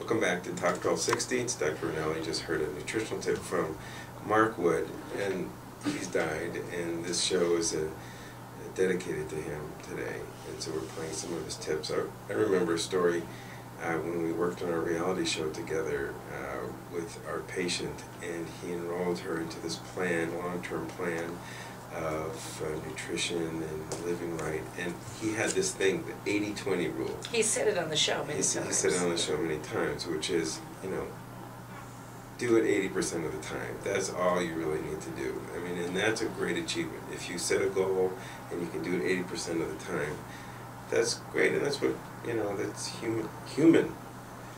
Welcome back to Talk 1260. It's Dr. Ronel. You just heard a nutritional tip from Mark Wood, and he's died, and this show is dedicated to him today. And so we're playing some of his tips. I remember a story when we worked on our reality show together with our patient, and he enrolled her into this plan, long-term plan of nutrition and living right, and he had this thing, the 80-20 rule. He said it on the show many times. He said it on the show many times, which is, you know, do it 80% of the time. That's all you really need to do. I mean, and that's a great achievement. If you set a goal and you can do it 80% of the time, that's great, and that's what, you know, that's human.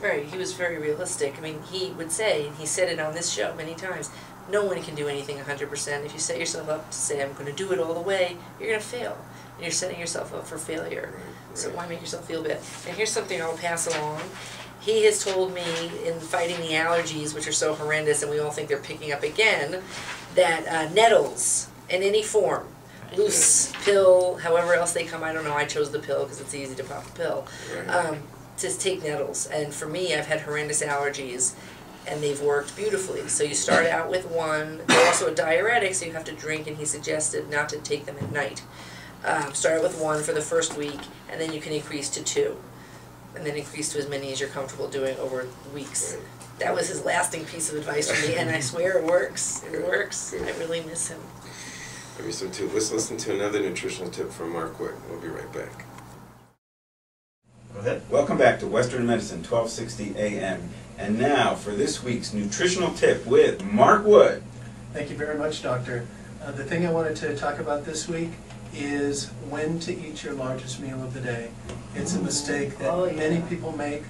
Right, he was very realistic. I mean, he would say, he said it on this show many times, no one can do anything 100%. If you set yourself up to say, I'm going to do it all the way, you're going to fail. And you're setting yourself up for failure. Right. So why make yourself feel bad? And here's something I'll pass along. He has told me, in fighting the allergies, which are so horrendous, and we all think they're picking up again, that nettles in any form, loose, pill, however else they come, I don't know, I chose the pill because it's easy to pop a pill, Right. To take nettles. And for me, I've had horrendous allergies, and they've worked beautifully. So you start out with one. They're also a diuretic, so you have to drink, and he suggested not to take them at night. Start out with one for the first week, and then you can increase to 2. And then increase to as many as you're comfortable doing over weeks. Right. That was his lasting piece of advice for me, and I swear it works. It works. I really miss him. Maybe so too. Let's listen to another nutritional tip from Mark Wood. We'll be right back. Go ahead. Welcome back to Western Medicine, 1260 AM. And now for this week's nutritional tip with Mark Wood. Thank you very much, Doctor. The thing I wanted to talk about this week is when to eat your largest meal of the day. It's a mistake that many people make.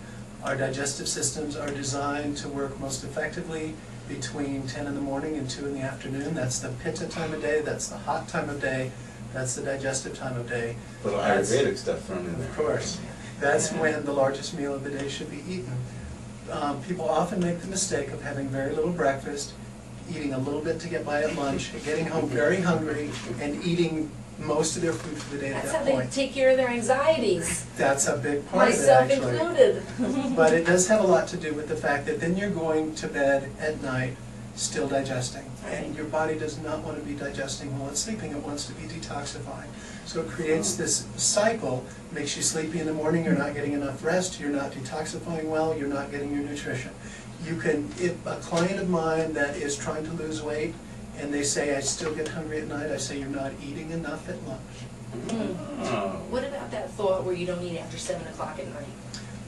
Our digestive systems are designed to work most effectively between 10 in the morning and 2 in the afternoon. That's the pitta time of day, that's the hot time of day, that's the digestive time of day. A little Ayurvedic stuff thrown in there. Of course. That's when the largest meal of the day should be eaten. People often make the mistake of having very little breakfast, eating a little bit to get by at lunch, getting home very hungry, and eating most of their food for the day at That's that how point. they take care of their anxieties. That's a big part Myself of it, actually. included. But it does have a lot to do with the fact that then you're going to bed at night still digesting. And your body does not want to be digesting while it's sleeping. It wants to be detoxifying. So it creates this cycle, makes you sleepy in the morning, you're not getting enough rest, you're not detoxifying well, you're not getting your nutrition. You can, if a client of mine that is trying to lose weight, and they say, I still get hungry at night, I say, you're not eating enough at lunch. What about that thought where you don't eat after 7 o'clock at night?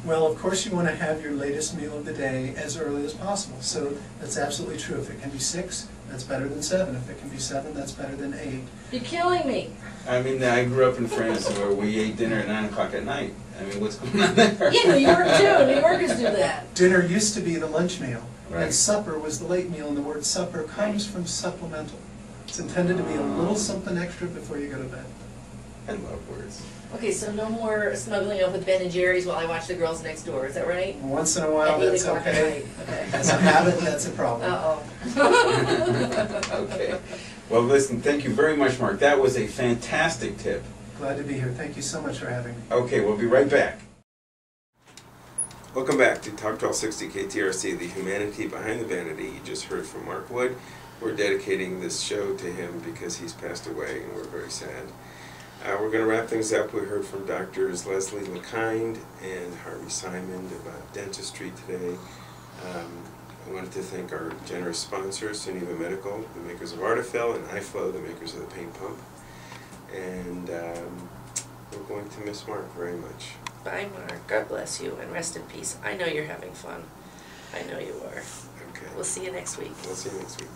Well, of course you want to have your latest meal of the day as early as possible. So that's absolutely true. If it can be 6, that's better than 7. If it can be 7, that's better than 8. You're killing me. I mean, I grew up in France where we ate dinner at 9 o'clock at night. I mean, what's going on there? Yeah, New York too. New Yorkers do that. Dinner used to be the lunch meal, Right. and supper was the late meal, and the word supper comes from supplemental. It's intended to be a little something extra before you go to bed. I love words. Okay, so no more smuggling up with Ben and Jerry's while I watch The Girls Next Door. Is that right? Once in a while, At 8 that's o'clock at okay. night. Okay. As a habit, that's a problem. Uh-oh. Okay. Well, listen, thank you very much, Mark. That was a fantastic tip. Glad to be here. Thank you so much for having me. Okay, we'll be right back. Welcome back to Talk 1260 KTRC, the Humanity Behind the Vanity. You just heard from Mark Wood. We're dedicating this show to him because he's passed away, and we're very sad. We're going to wrap things up. We heard from Doctors Leslie LeKind and Harvey Simon about dentistry today. I wanted to thank our generous sponsors, Sunniva Medical, the makers of Artifil, and iFlow, the makers of the pain pump. And we're going to miss Mark very much. Bye, Mark. God bless you, and rest in peace. I know you're having fun. I know you are. Okay. We'll see you next week. We'll see you next week.